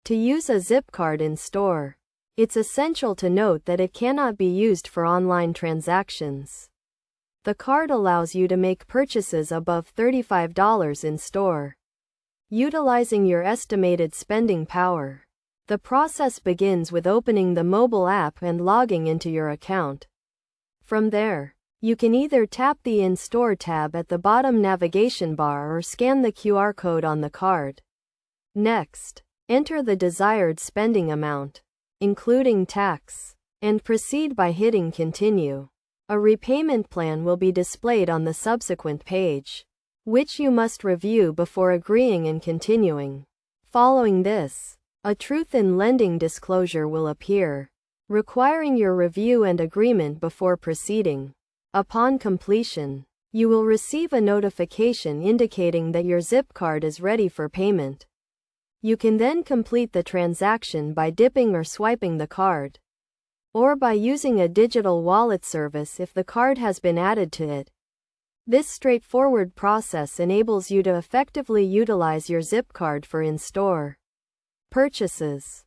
To use a Zip card in store, it's essential to note that it cannot be used for online transactions. The card allows you to make purchases above $35 in store, utilizing your estimated spending power. The process begins with opening the mobile app and logging into your account. From there, you can either tap the In-Store tab at the bottom navigation bar or scan the QR code on the card. Next, enter the desired spending amount, including tax, and proceed by hitting Continue. A repayment plan will be displayed on the subsequent page, which you must review before agreeing and continuing. Following this, a Truth in Lending disclosure will appear, requiring your review and agreement before proceeding. Upon completion, you will receive a notification indicating that your Zip card is ready for payment. You can then complete the transaction by dipping or swiping the card, or by using a digital wallet service if the card has been added to it. This straightforward process enables you to effectively utilize your Zip card for in-store purchases.